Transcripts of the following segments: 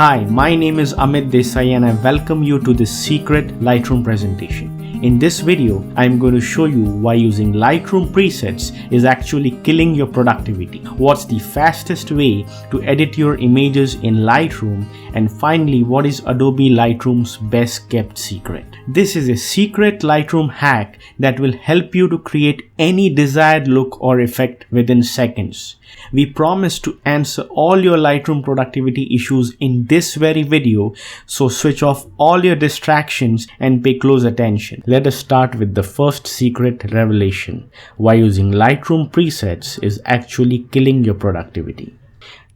Hi, my name is Amit Desai and I welcome you to this secret Lightroom presentation. In this video, I am going to show you why using Lightroom presets is actually killing your productivity, what's the fastest way to edit your images in Lightroom, and finally what is Adobe Lightroom's best kept secret. This is a secret Lightroom hack that will help you to create any desired look or effect within seconds. We promise to answer all your Lightroom productivity issues in this very video, so switch off all your distractions and pay close attention. Let us start with the first secret revelation, why using Lightroom presets is actually killing your productivity.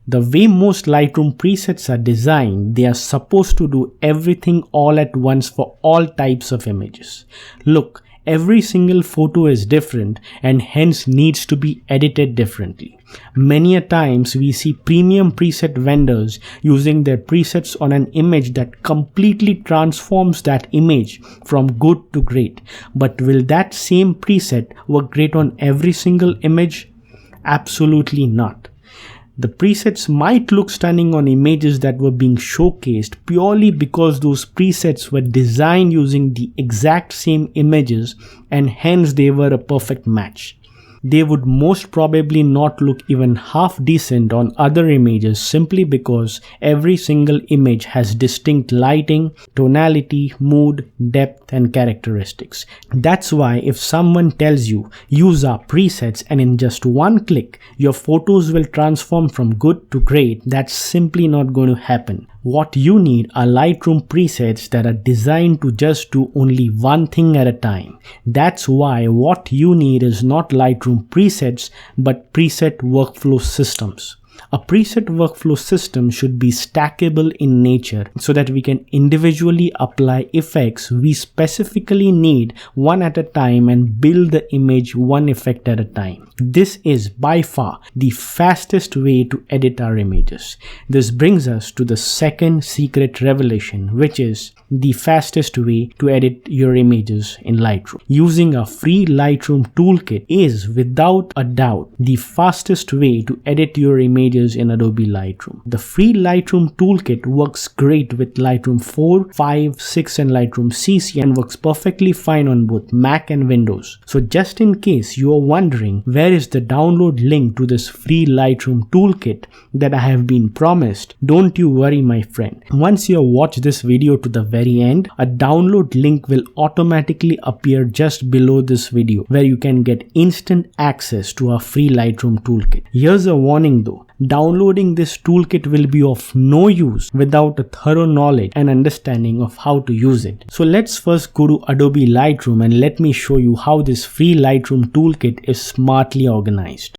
The way most Lightroom presets are designed, they are supposed to do everything all at once for all types of images. Look, every single photo is different and hence needs to be edited differently. Many a times we see premium preset vendors using their presets on an image that completely transforms that image from good to great. But will that same preset work great on every single image? Absolutely not. The presets might look stunning on images that were being showcased purely because those presets were designed using the exact same images and hence they were a perfect match. They would most probably not look even half decent on other images simply because every single image has distinct lighting, tonality, mood, depth, and characteristics. That's why if someone tells you use our presets and in just one click your photos will transform from good to great, that's simply not going to happen. What you need are Lightroom presets that are designed to just do only one thing at a time. That's why what you need is not Lightroom presets but preset workflow systems. A preset workflow system should be stackable in nature so that we can individually apply effects we specifically need one at a time and build the image one effect at a time. This is by far the fastest way to edit our images. This brings us to the second secret revelation, which is the fastest way to edit your images in Lightroom. Using a free Lightroom toolkit is without a doubt the fastest way to edit your images in Adobe Lightroom. The free Lightroom toolkit works great with Lightroom 4, 5, 6 and Lightroom CC and works perfectly fine on both Mac and Windows. So just in case you are wondering where is the download link to this free Lightroom toolkit that I have been promised, don't you worry my friend. Once you watch this video to the very end, a download link will automatically appear just below this video where you can get instant access to our free Lightroom toolkit. Here's a warning though. Downloading this toolkit will be of no use without a thorough knowledge and understanding of how to use it. So let's first go to Adobe Lightroom and let me show you how this free Lightroom toolkit is smartly organized.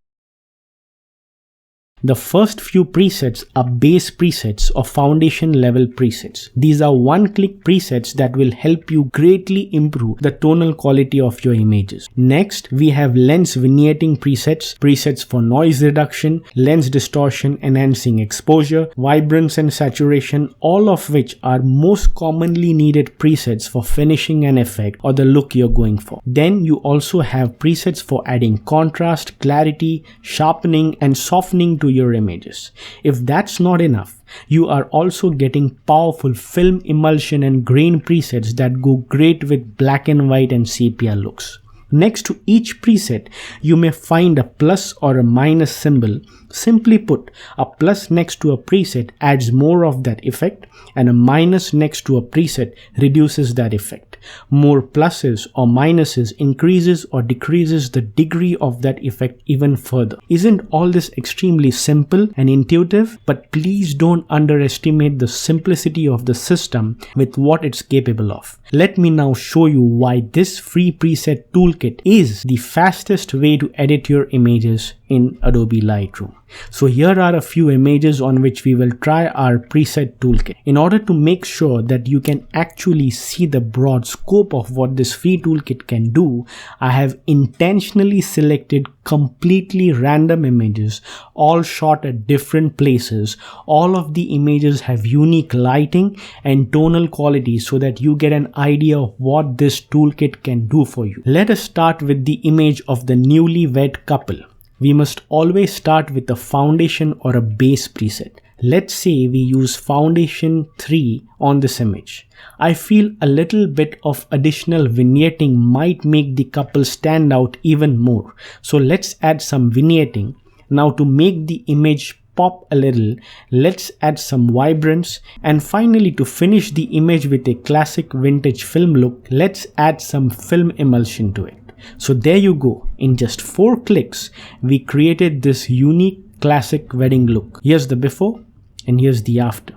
The first few presets are base presets or foundation level presets. These are one-click presets that will help you greatly improve the tonal quality of your images. Next, we have lens vignetting presets, presets for noise reduction, lens distortion, enhancing exposure, vibrance and saturation, all of which are most commonly needed presets for finishing an effect or the look you're going for. Then you also have presets for adding contrast, clarity, sharpening, and softening to your images. If that's not enough, you are also getting powerful film emulsion and grain presets that go great with black and white and sepia looks. Next to each preset, you may find a plus or a minus symbol. Simply put, a plus next to a preset adds more of that effect and a minus next to a preset reduces that effect. More pluses or minuses increases or decreases the degree of that effect even further. Isn't all this extremely simple and intuitive? But please don't underestimate the simplicity of the system with what it's capable of. Let me now show you why this free preset toolkit is the fastest way to edit your images in Adobe Lightroom. So here are a few images on which we will try our preset toolkit. In order to make sure that you can actually see the broad scope of what this free toolkit can do, I have intentionally selected completely random images, all shot at different places. All of the images have unique lighting and tonal quality so that you get an idea of what this toolkit can do for you. Let us start with the image of the newlywed couple. We must always start with a foundation or a base preset. Let's say we use foundation 3 on this image. I feel a little bit of additional vignetting might make the couple stand out even more. So let's add some vignetting. Now to make the image pop a little, let's add some vibrance, and finally to finish the image with a classic vintage film look, let's add some film emulsion to it. So there you go, in just 4 clicks we created this unique classic wedding look. Here's the before and here's the after.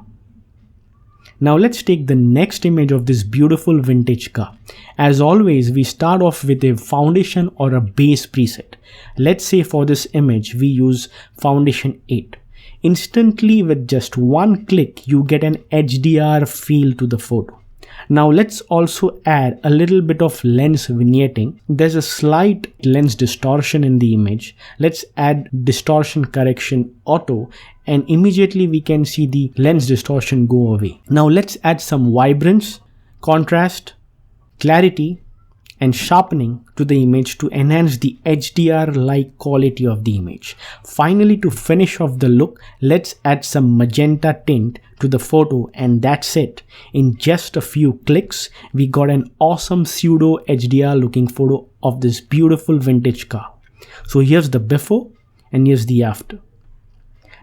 Now let's take the next image of this beautiful vintage car. As always, we start off with a foundation or a base preset. Let's say for this image we use foundation 8. Instantly with just 1 click you get an HDR feel to the photo. Now let's also add a little bit of lens vignetting. There's a slight lens distortion in the image. Let's add distortion correction auto, and immediately we can see the lens distortion go away. Now let's add some vibrance, contrast, clarity and sharpening to the image to enhance the HDR-like quality of the image. Finally, to finish off the look, let's add some magenta tint to the photo, and that's it. In just a few clicks, we got an awesome pseudo HDR looking photo of this beautiful vintage car. So here's the before and here's the after.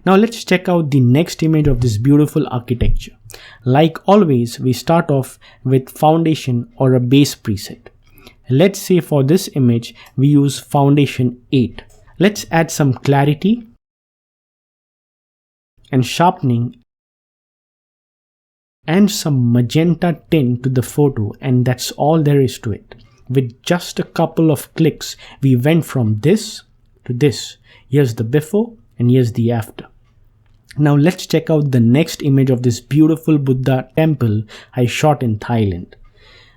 Now let's check out the next image of this beautiful architecture. Like always, we start off with foundation or a base preset. Let's say for this image we use foundation 8. Let's add some clarity and sharpening and some magenta tint to the photo, and that's all there is to it. With just a couple of clicks we went from this to this. Here's the before and here's the after. Now let's check out the next image of this beautiful Buddha temple I shot in Thailand.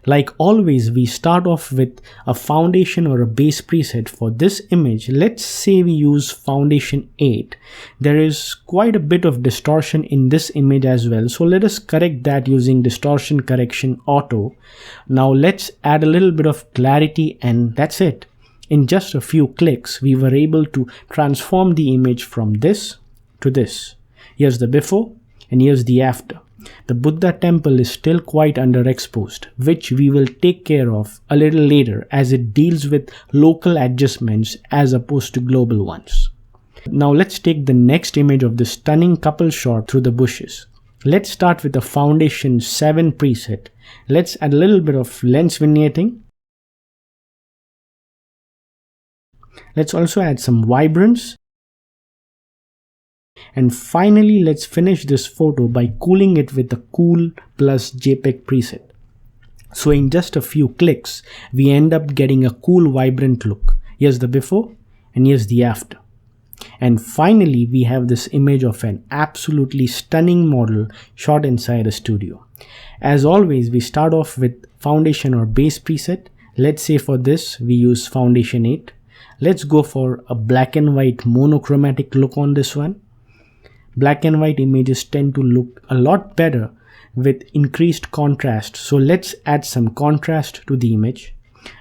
Like always, we start off with a foundation or a base preset. For this image, let's say we use foundation 8. There is quite a bit of distortion in this image as well, so let us correct that using distortion correction auto. Now let's add a little bit of clarity, and that's it. In just a few clicks, we were able to transform the image from this to this. Here's the before and here's the after. The Buddha temple is still quite underexposed, which we will take care of a little later as it deals with local adjustments as opposed to global ones. Now let's take the next image of this stunning couple shot through the bushes. Let's start with the foundation 7 preset. Let's add a little bit of lens vignetting. Let's also add some vibrance. And finally, let's finish this photo by cooling it with the Cool plus JPEG preset. So in just a few clicks, we end up getting a cool, vibrant look. Here's the before and here's the after. And finally, we have this image of an absolutely stunning model shot inside a studio. As always, we start off with foundation or base preset. Let's say for this, we use foundation 8. Let's go for a black and white monochromatic look on this one. Black and white images tend to look a lot better with increased contrast, so let's add some contrast to the image.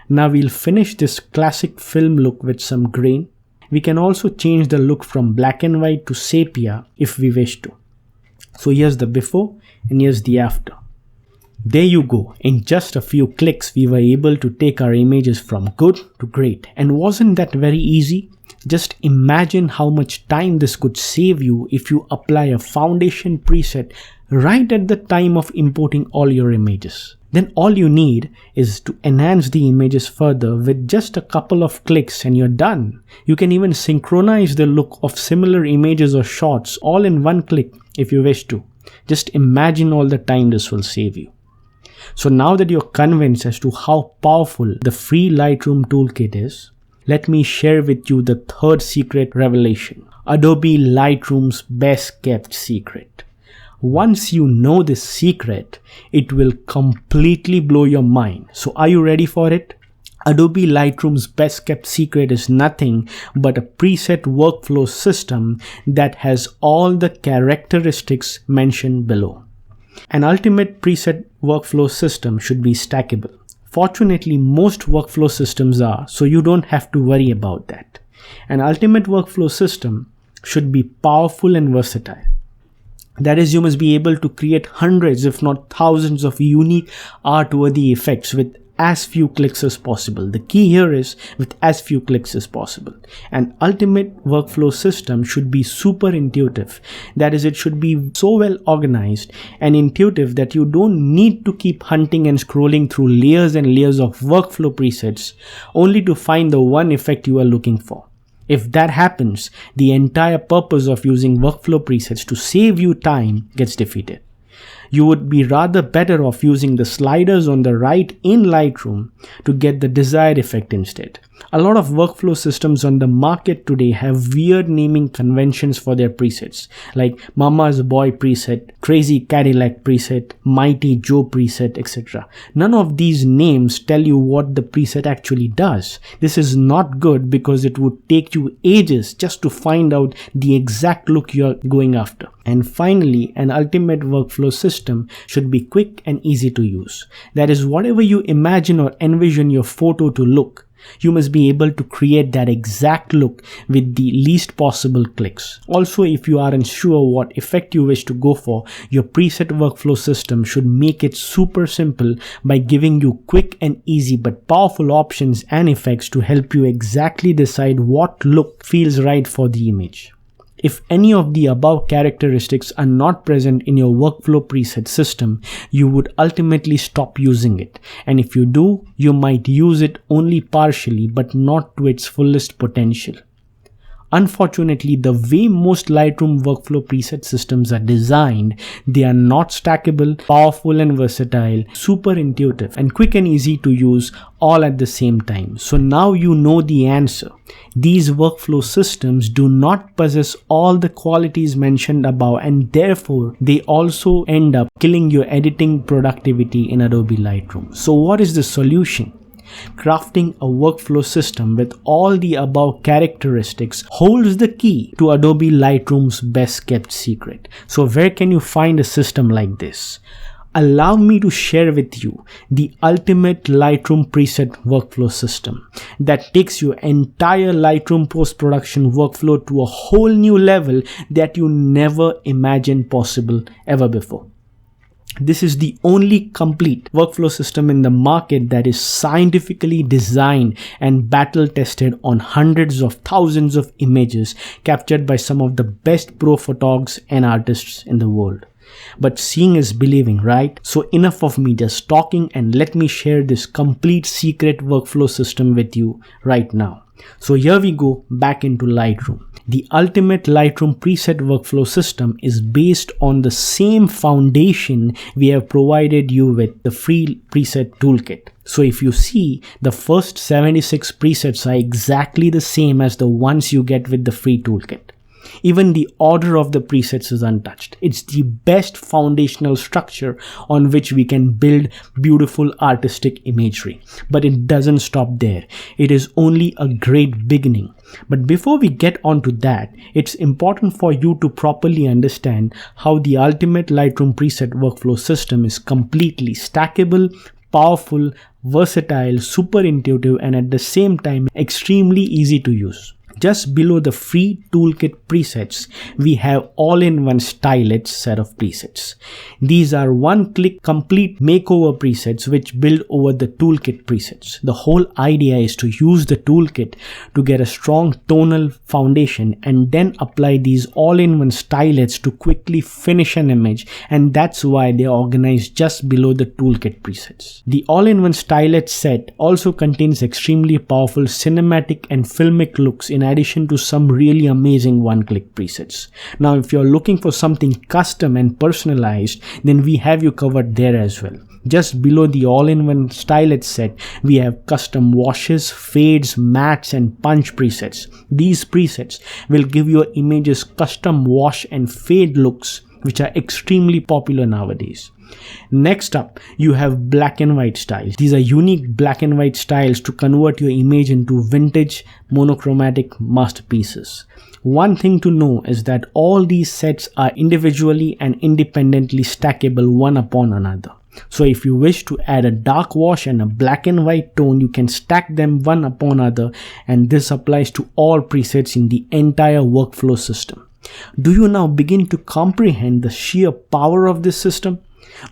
Now we'll finish this classic film look with some grain. We can also change the look from black and white to sepia if we wish to. So here's the before and here's the after. There you go. In just a few clicks we were able to take our images from good to great. And wasn't that very easy? Just imagine how much time this could save you if you apply a foundation preset right at the time of importing all your images. Then all you need is to enhance the images further with just a couple of clicks and you're done. You can even synchronize the look of similar images or shots all in one click if you wish to. Just imagine all the time this will save you. So now that you're convinced as to how powerful the free Lightroom toolkit is, let me share with you the third secret revelation. Adobe Lightroom's best kept secret. Once you know this secret, it will completely blow your mind. So are you ready for it? Adobe Lightroom's best kept secret is nothing but a preset workflow system that has all the characteristics mentioned below. An ultimate preset workflow system should be stackable. Fortunately, most workflow systems are, so you don't have to worry about that. An ultimate workflow system should be powerful and versatile. That is, you must be able to create hundreds, if not thousands, of unique art-worthy effects with as few clicks as possible. The key here is with as few clicks as possible. An ultimate workflow system should be super intuitive. That is, it should be so well organized and intuitive that you don't need to keep hunting and scrolling through layers and layers of workflow presets only to find the one effect you are looking for. If that happens, the entire purpose of using workflow presets to save you time gets defeated. You would be rather better off using the sliders on the right in Lightroom to get the desired effect instead. A lot of workflow systems on the market today have weird naming conventions for their presets, like Mama's Boy preset, Crazy Cadillac preset, Mighty Joe preset, etc. None of these names tell you what the preset actually does. This is not good because it would take you ages just to find out the exact look you're going after. And finally, an ultimate workflow system should be quick and easy to use. That is, whatever you imagine or envision your photo to look, you must be able to create that exact look with the least possible clicks. Also, if you aren't sure what effect you wish to go for, your preset workflow system should make it super simple by giving you quick and easy but powerful options and effects to help you exactly decide what look feels right for the image. If any of the above characteristics are not present in your workflow preset system, you would ultimately stop using it. And if you do, you might use it only partially but not to its fullest potential. Unfortunately, the way most Lightroom workflow preset systems are designed, they are not stackable, powerful and versatile, super intuitive, and quick and easy to use all at the same time. So now you know the answer. These workflow systems do not possess all the qualities mentioned above, and therefore they also end up killing your editing productivity in Adobe Lightroom. So what is the solution? Crafting a workflow system with all the above characteristics holds the key to Adobe Lightroom's best kept secret. So where can you find a system like this? Allow me to share with you the ultimate Lightroom preset workflow system that takes your entire Lightroom post-production workflow to a whole new level that you never imagined possible ever before. This is the only complete workflow system in the market that is scientifically designed and battle tested on hundreds of thousands of images captured by some of the best pro photographers and artists in the world. But seeing is believing, right? So enough of me just talking, and let me share this complete secret workflow system with you right now. So here we go back into Lightroom. The ultimate Lightroom preset workflow system is based on the same foundation we have provided you with the free preset toolkit. So if you see, the first 76 presets are exactly the same as the ones you get with the free toolkit. Even the order of the presets is untouched. It's the best foundational structure on which we can build beautiful artistic imagery. But it doesn't stop there. It is only a great beginning. But before we get onto that, it's important for you to properly understand how the ultimate Lightroom preset workflow system is completely stackable, powerful, versatile, super intuitive, and at the same time extremely easy to use. Just below the free toolkit presets, we have all-in-one stylet set of presets. These are one-click complete makeover presets which build over the toolkit presets. The whole idea is to use the toolkit to get a strong tonal foundation and then apply these all-in-one stylets to quickly finish an image, and that's why they are organized just below the toolkit presets. The all-in-one stylet set also contains extremely powerful cinematic and filmic looks in addition to some really amazing one-click presets. Now, if you're looking for something custom and personalized, then we have you covered there as well. Just below the all-in-one stylet set, we have custom washes, fades, mattes, and punch presets. These presets will give your images custom wash and fade looks, which are extremely popular nowadays. Next up, you have black and white styles. These are unique black and white styles to convert your image into vintage monochromatic masterpieces. One thing to know is that all these sets are individually and independently stackable one upon another. So if you wish to add a dark wash and a black and white tone, you can stack them one upon another, and this applies to all presets in the entire workflow system. Do you now begin to comprehend the sheer power of this system?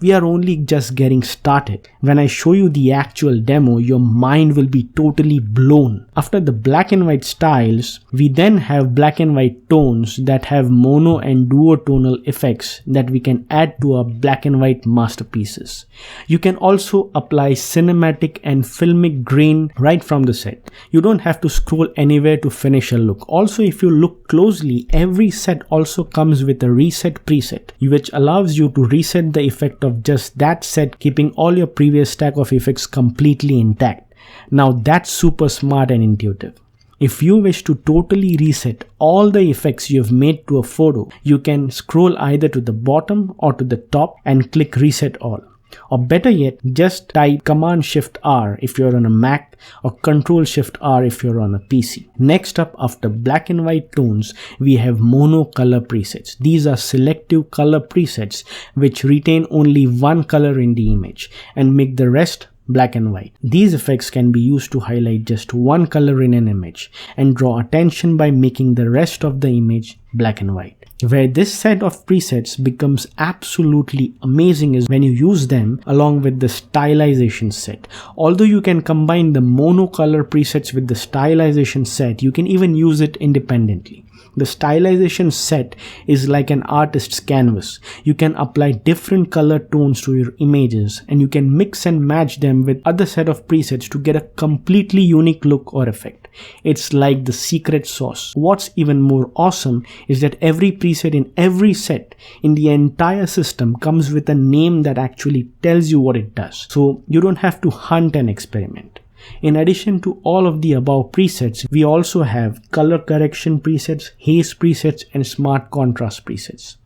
We are only just getting started. When I show you the actual demo, your mind will be totally blown. After the black and white styles, we then have black and white tones that have mono and duotonal effects that we can add to our black and white masterpieces. You can also apply cinematic and filmic grain right from the set. You don't have to scroll anywhere to finish a look. Also, if you look closely, every set also comes with a reset preset, which allows you to reset the effect of just that set, keeping all your previous stack of effects completely intact. Now that's super smart and intuitive. If you wish to totally reset all the effects you have made to a photo, you can scroll either to the bottom or to the top and click reset all. Or better yet, just type Command-Shift-R if you're on a Mac or Control-Shift-R if you're on a PC. Next up, after black and white tones, we have mono color presets. These are selective color presets which retain only one color in the image and make the rest black and white. These effects can be used to highlight just one color in an image and draw attention by making the rest of the image black and white. Where this set of presets becomes absolutely amazing is when you use them along with the stylization set. Although you can combine the monocolor presets with the stylization set, you can even use it independently. The stylization set is like an artist's canvas. You can apply different color tones to your images and you can mix and match them with other set of presets to get a completely unique look or effect. It's like the secret sauce. What's even more awesome is that every preset in every set in the entire system comes with a name that actually tells you what it does. So you don't have to hunt and experiment. In addition to all of the above presets, we also have color correction presets, haze presets, and smart contrast presets.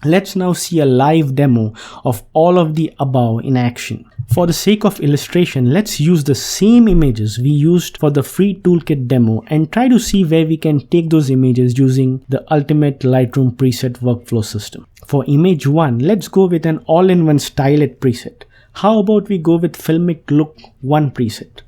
Let's now see a live demo of all of the above in action. For the sake of illustration, let's use the same images we used for the free toolkit demo and try to see where we can take those images using the ultimate Lightroom preset workflow system. For image 1, let's go with an all-in-one stylet preset. How about we go with filmic look 1 preset?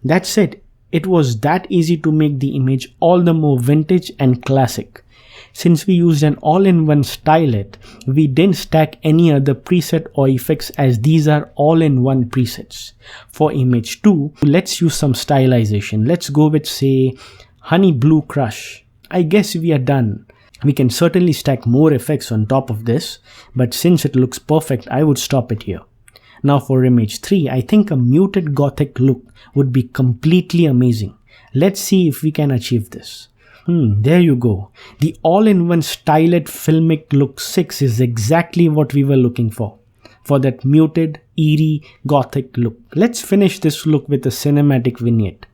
That's it. It was that easy to make the image all the more vintage and classic. Since we used an all-in-one stylet, we didn't stack any other preset or effects as these are all-in-one presets. For image 2, let's use some stylization. Let's go with, say, Honey Blue Crush. I guess we are done. We can certainly stack more effects on top of this, but since it looks perfect, I would stop it here. Now for image 3, I think a muted gothic look would be completely amazing. Let's see if we can achieve this. There you go. The all-in-one stylet filmic look 6 is exactly what we were looking for that muted, eerie, gothic look. Let's finish this look with a cinematic vignette.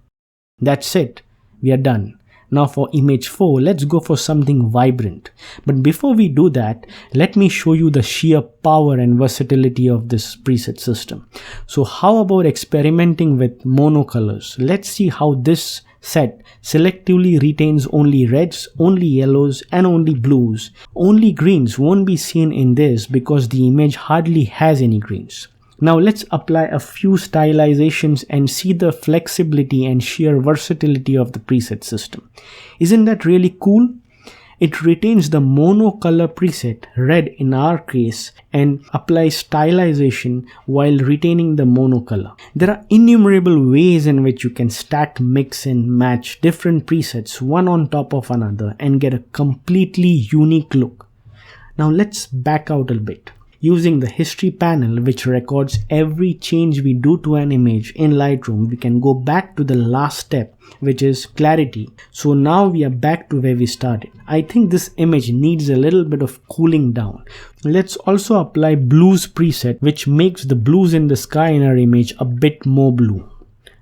That's it. We are done. Now for image 4, let's go for something vibrant. But before we do that, let me show you the sheer power and versatility of this preset system. So how about experimenting with monocolors? Let's see how this set selectively retains only reds, only yellows, and only blues. Only greens won't be seen in this because the image hardly has any greens. Now let's apply a few stylizations and see the flexibility and sheer versatility of the preset system. Isn't that really cool? It retains the monocolor preset, red in our case, and applies stylization while retaining the monocolor. There are innumerable ways in which you can stack, mix, and match different presets one on top of another and get a completely unique look. Now let's back out a bit. Using the history panel, which records every change we do to an image in Lightroom, we can go back to the last step, which is clarity. So now we are back to where we started. I think this image needs a little bit of cooling down. Let's also apply blues preset, which makes the blues in the sky in our image a bit more blue.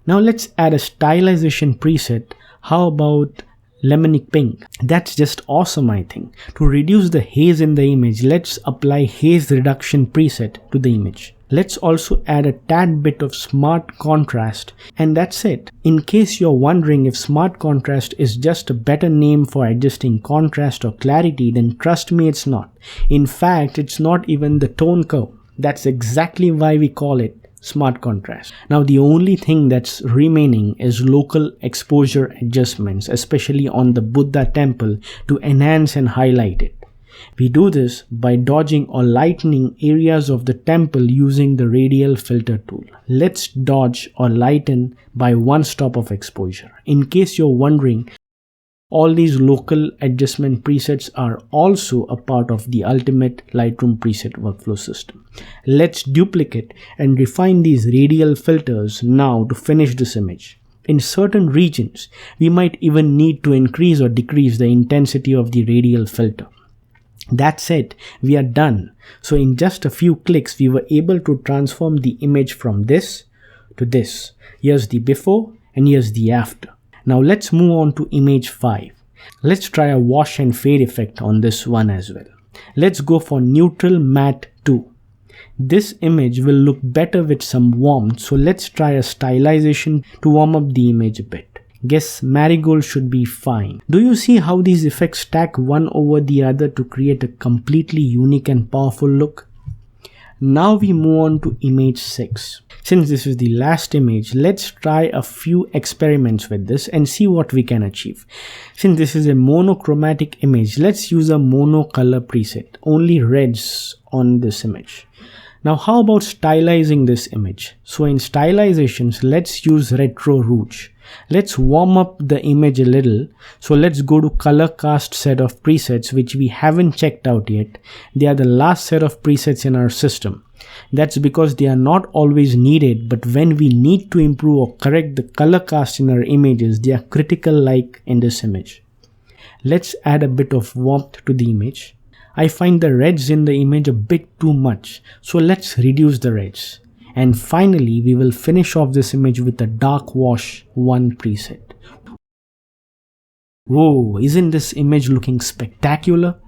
Now let's add a stylization preset. How about lemony pink? That's just awesome, I think. To reduce the haze in the image, let's apply haze reduction preset to the image. Let's also add a tad bit of smart contrast, and that's it. In case you're wondering if smart contrast is just a better name for adjusting contrast or clarity, then trust me, it's not. In fact, it's not even the tone curve. That's exactly why we call it smart contrast. Now the only thing that's remaining is local exposure adjustments, especially on the Buddha temple, to enhance and highlight it. We do this by dodging or lightening areas of the temple using the radial filter tool. Let's dodge or lighten by one stop of exposure. In case you're wondering, all these local adjustment presets are also a part of the ultimate Lightroom preset workflow system. Let's duplicate and refine these radial filters now to finish this image. In certain regions, we might even need to increase or decrease the intensity of the radial filter. That's it, we are done. So in just a few clicks, we were able to transform the image from this to this. Here's the before and here's the after. Now let's move on to image 5. Let's try a wash and fade effect on this one as well. Let's go for neutral matte 2. This image will look better with some warmth, so let's try a stylization to warm up the image a bit. Guess marigold should be fine. Do you see how these effects stack one over the other to create a completely unique and powerful look? Now we move on to image 6. Since this is the last image, let's try a few experiments with this and see what we can achieve. Since this is a monochromatic image, let's use a monocolor preset, only reds on this image. Now how about stylizing this image? So in stylizations, let's use retro rouge. Let's warm up the image a little. So let's go to color cast set of presets, which we haven't checked out yet. They are the last set of presets in our system. That's because they are not always needed, but when we need to improve or correct the color cast in our images, they are critical, like in this image. Let's add a bit of warmth to the image. I find the reds in the image a bit too much, so let's reduce the reds. And finally, we will finish off this image with a dark wash 1 preset. Whoa, isn't this image looking spectacular?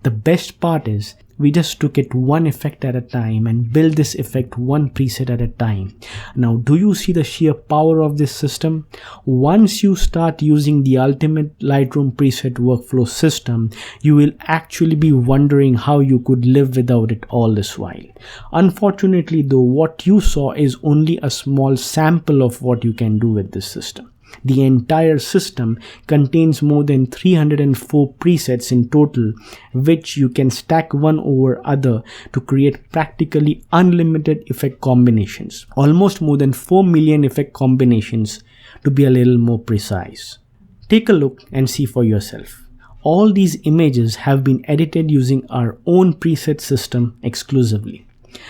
The best part is, we just took it one effect at a time and built this effect one preset at a time. Now, do you see the sheer power of this system? Once you start using the ultimate Lightroom preset workflow system, you will actually be wondering how you could live without it all this while. Unfortunately though, what you saw is only a small sample of what you can do with this system. The entire system contains more than 304 presets in total, which you can stack one over other to create practically unlimited effect combinations. Almost more than 4 million effect combinations, to be a little more precise. Take a look and see for yourself. All these images have been edited using our own preset system exclusively.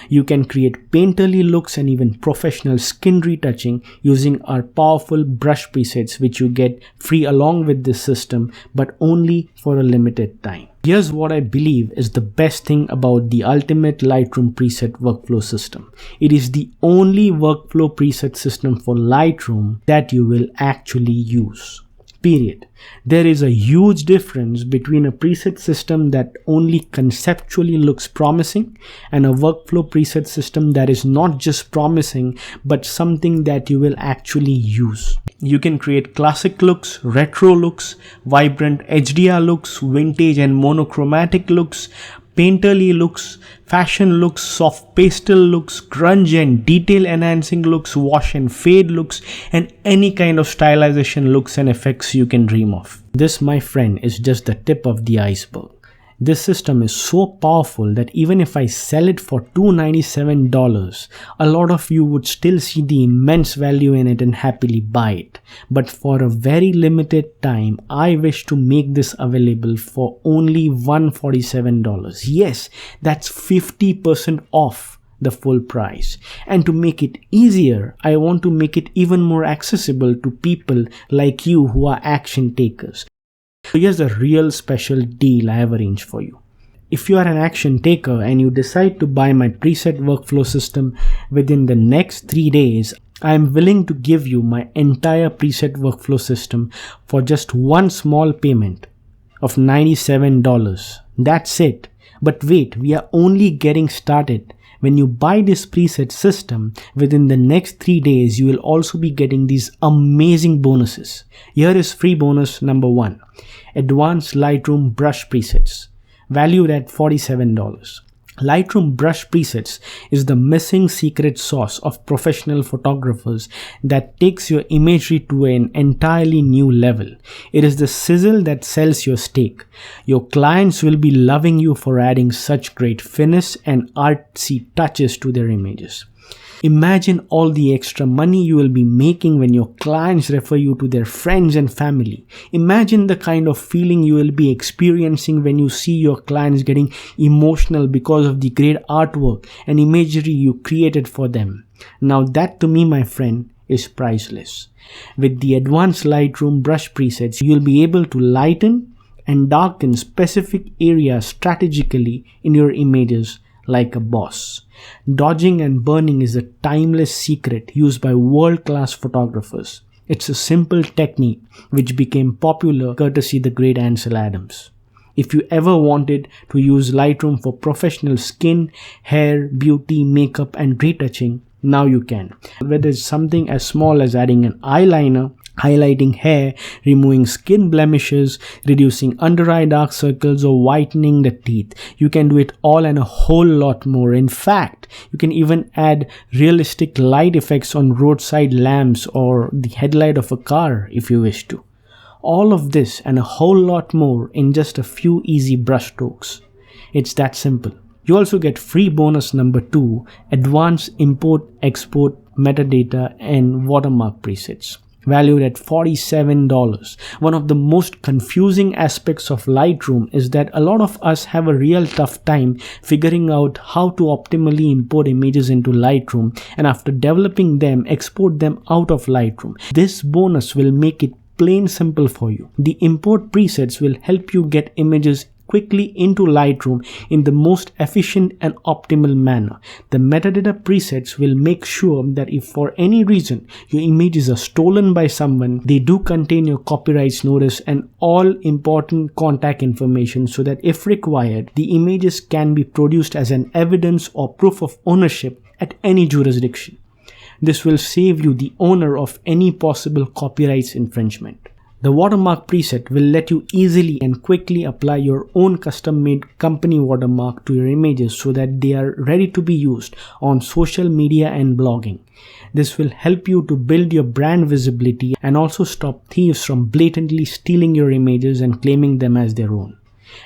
You can create painterly looks and even professional skin retouching using our powerful brush presets, which you get free along with this system, but only for a limited time. Here's what I believe is the best thing about the ultimate Lightroom preset workflow system. It is the only workflow preset system for Lightroom that you will actually use. Period. There is a huge difference between a preset system that only conceptually looks promising and a workflow preset system that is not just promising but something that you will actually use. You can create classic looks, retro looks, vibrant HDR looks, vintage and monochromatic looks, painterly looks, fashion looks, soft pastel looks, grunge and detail enhancing looks, wash and fade looks, and any kind of stylization looks and effects you can dream of. This, my friend, is just the tip of the iceberg. This system is so powerful that even if I sell it for $297, a lot of you would still see the immense value in it and happily buy it. But for a very limited time, I wish to make this available for only $147. Yes, that's 50% off the full price. And to make it easier, I want to make it even more accessible to people like you who are action takers. So here's a real special deal I have arranged for you. If you are an action taker and you decide to buy my preset workflow system within the next 3 days, I am willing to give you my entire preset workflow system for just one small payment of $97. That's it. But wait, we are only getting started. When you buy this preset system, within the next 3 days, you will also be getting these amazing bonuses. Here is free bonus number 1. Advanced Lightroom brush presets, valued at $47. Lightroom brush presets is the missing secret sauce of professional photographers that takes your imagery to an entirely new level. It is the sizzle that sells your steak. Your clients will be loving you for adding such great finesse and artsy touches to their images. Imagine all the extra money you will be making when your clients refer you to their friends and family. Imagine the kind of feeling you will be experiencing when you see your clients getting emotional because of the great artwork and imagery you created for them. Now that, to me, my friend, is priceless. With the advanced Lightroom brush presets, you will be able to lighten and darken specific areas strategically in your images like a boss. Dodging and burning is a timeless secret used by world-class photographers. It's a simple technique which became popular courtesy the great Ansel Adams. If you ever wanted to use Lightroom for professional skin, hair, beauty, makeup and retouching, now you can. Whether it's something as small as adding an eyeliner, highlighting hair, removing skin blemishes, reducing under eye dark circles or whitening the teeth. You can do it all and a whole lot more. In fact, you can even add realistic light effects on roadside lamps or the headlight of a car if you wish to. All of this and a whole lot more in just a few easy brush strokes. It's that simple. You also get free bonus number 2, advanced import, export, metadata and watermark presets, valued at $47. One of the most confusing aspects of Lightroom is that a lot of us have a real tough time figuring out how to optimally import images into Lightroom and after developing them, export them out of Lightroom. This bonus will make it plain simple for you. The import presets will help you get images quickly into Lightroom in the most efficient and optimal manner. The metadata presets will make sure that if for any reason your images are stolen by someone, they do contain your copyright notice and all important contact information so that if required, the images can be produced as an evidence or proof of ownership at any jurisdiction. This will save you the owner of any possible copyright infringement. The watermark preset will let you easily and quickly apply your own custom-made company watermark to your images so that they are ready to be used on social media and blogging. This will help you to build your brand visibility and also stop thieves from blatantly stealing your images and claiming them as their own.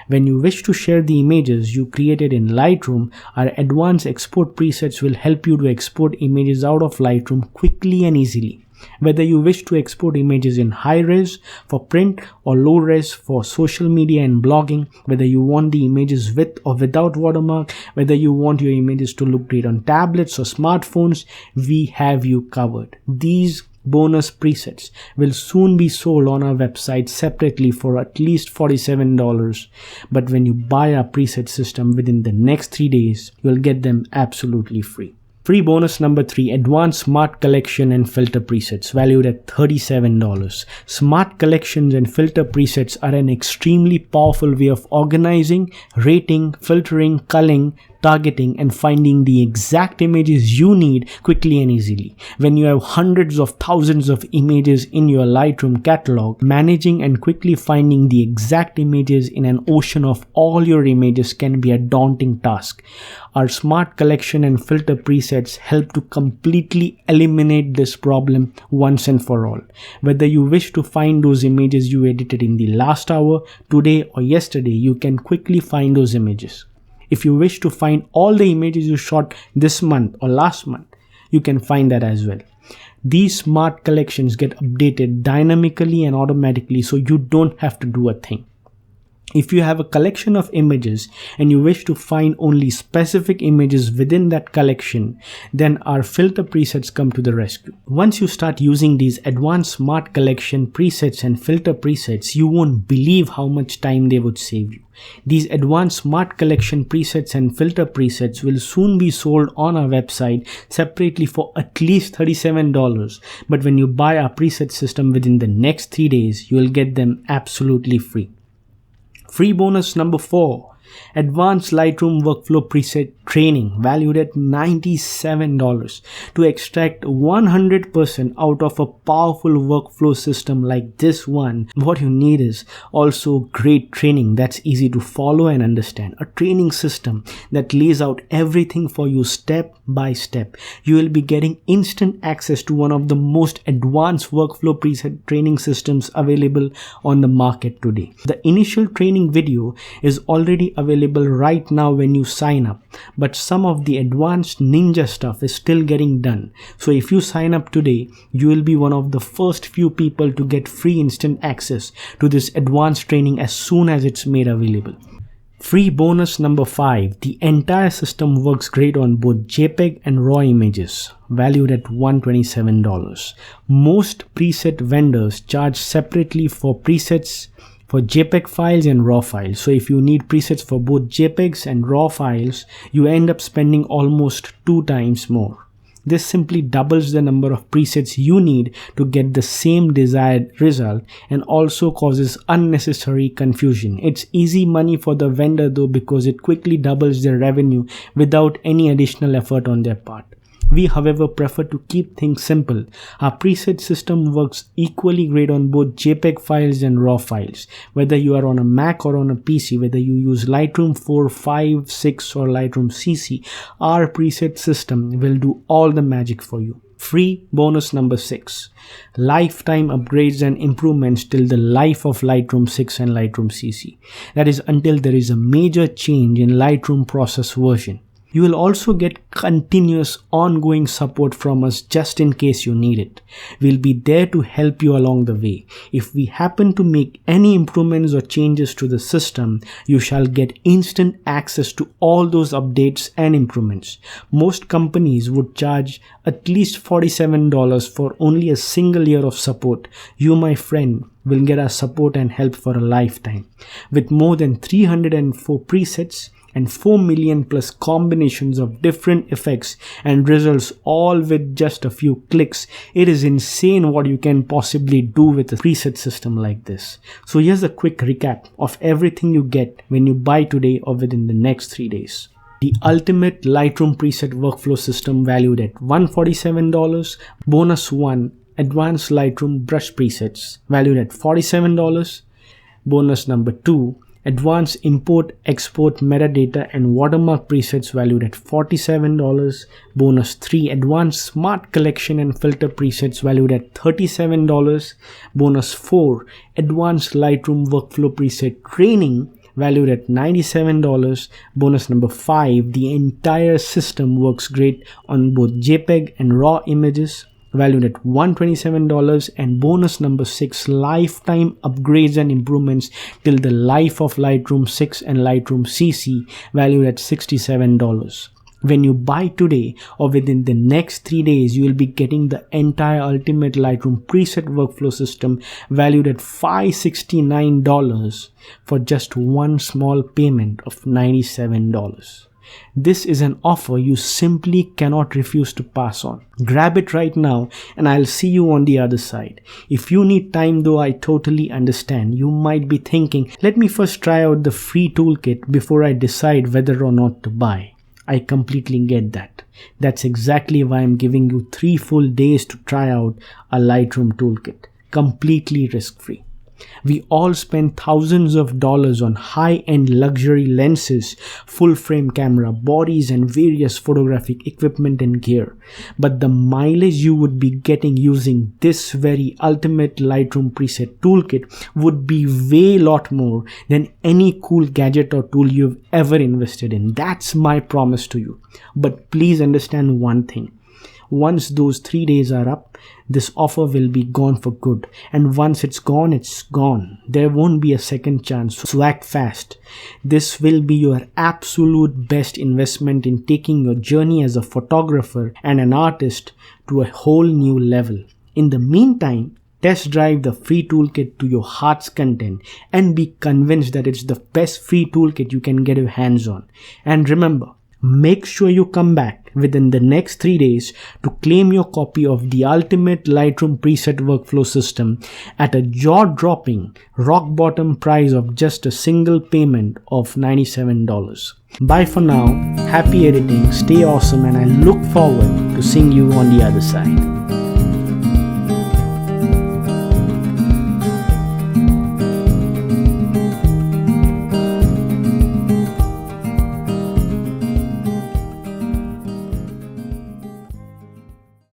When you wish to share the images you created in Lightroom, our advanced export presets will help you to export images out of Lightroom quickly and easily. Whether you wish to export images in high res for print or low res for social media and blogging, whether you want the images with or without watermark, whether you want your images to look great on tablets or smartphones, we have you covered. These bonus presets will soon be sold on our website separately for at least $47, but when you buy our preset system within the next 3 days, you'll get them absolutely free. Free bonus number 3, advanced smart collection and filter presets, valued at $37. Smart collections and filter presets are an extremely powerful way of organizing, rating, filtering, culling, targeting and finding the exact images you need quickly and easily. When you have hundreds of thousands of images in your Lightroom catalog, managing and quickly finding the exact images in an ocean of all your images can be a daunting task. Our smart collection and filter presets help to completely eliminate this problem once and for all. Whether you wish to find those images you edited in the last hour, today or yesterday, you can quickly find those images. If you wish to find all the images you shot this month or last month, you can find that as well. These smart collections get updated dynamically and automatically, so you don't have to do a thing. If you have a collection of images and you wish to find only specific images within that collection, then our filter presets come to the rescue. Once you start using these advanced smart collection presets and filter presets, you won't believe how much time they would save you. These advanced smart collection presets and filter presets will soon be sold on our website separately for at least $37, but when you buy our preset system within the next 3 days, you will get them absolutely free. Free bonus number 4, Advanced Lightroom Workflow Preset Training valued at $97 to extract 100% out of a powerful workflow system like this one. What you need is also great training that's easy to follow and understand. A training system that lays out everything for you step by step. You will be getting instant access to one of the most advanced workflow preset training systems available on the market today. The initial training video is already available right now when you sign up, but some of the advanced ninja stuff is still getting done. So if you sign up today, you will be one of the first few people to get free instant access to this advanced training as soon as it's made available. Free bonus number 5. The entire system works great on both JPEG and RAW images, valued at $127. Most preset vendors charge separately for presets for JPEG files and RAW files. So if you need presets for both JPEGs and RAW files, you end up spending almost 2 times more. This simply doubles the number of presets you need to get the same desired result and also causes unnecessary confusion. It's easy money for the vendor though, because it quickly doubles their revenue without any additional effort on their part. We, however, prefer to keep things simple. Our preset system works equally great on both JPEG files and RAW files. Whether you are on a Mac or on a PC, whether you use Lightroom 4, 5, 6 or Lightroom CC, our preset system will do all the magic for you. Free bonus number 6. Lifetime upgrades and improvements till the life of Lightroom 6 and Lightroom CC. That is until there is a major change in Lightroom process version. You will also get continuous ongoing support from us just in case you need it. We'll be there to help you along the way. If we happen to make any improvements or changes to the system, you shall get instant access to all those updates and improvements. Most companies would charge at least $47 for only a single year of support. You, my friend, will get our support and help for a lifetime. With more than 304 presets, and 4 million plus combinations of different effects and results, all with just a few clicks. It is insane what you can possibly do with a preset system like this. So here's a quick recap of everything you get when you buy today or within the next 3 days. The ultimate Lightroom preset workflow system valued at $147. Bonus 1. Advanced Lightroom brush presets valued at $47. Bonus number 2. Advanced import, export, metadata and watermark presets valued at $47. Bonus 3. Advanced smart collection and filter presets valued at $37. Bonus 4. Advanced Lightroom workflow preset training valued at $97. Bonus number 5. The entire system works great on both JPEG and RAW images, valued at $127. And bonus number 6, lifetime upgrades and improvements till the life of Lightroom 6 and Lightroom CC, valued at $67. When you buy today or within the next 3 days, you will be getting the entire ultimate Lightroom preset workflow system valued at $569 for just one small payment of $97. This is an offer you simply cannot refuse to pass on. Grab it right now and I'll see you on the other side. If you need time though, I totally understand. You might be thinking, let me first try out the free toolkit before I decide whether or not to buy. I completely get that. That's exactly why I'm giving you 3 full days to try out a Lightroom toolkit, completely risk-free. We all spend thousands of dollars on high-end luxury lenses, full-frame camera, bodies and various photographic equipment and gear. But the mileage you would be getting using this very ultimate Lightroom preset toolkit would be way lot more than any cool gadget or tool you've ever invested in. That's my promise to you. But please understand one thing. Once those 3 days are up, this offer will be gone for good. And once it's gone, it's gone. There won't be a second chance. So act fast. This will be your absolute best investment in taking your journey as a photographer and an artist to a whole new level. In the meantime, test drive the free toolkit to your heart's content and be convinced that it's the best free toolkit you can get your hands on. And remember, make sure you come back within the next 3 days to claim your copy of the ultimate Lightroom preset workflow system at a jaw-dropping, rock-bottom price of just a single payment of $97. Bye for now, happy editing, stay awesome, and I look forward to seeing you on the other side.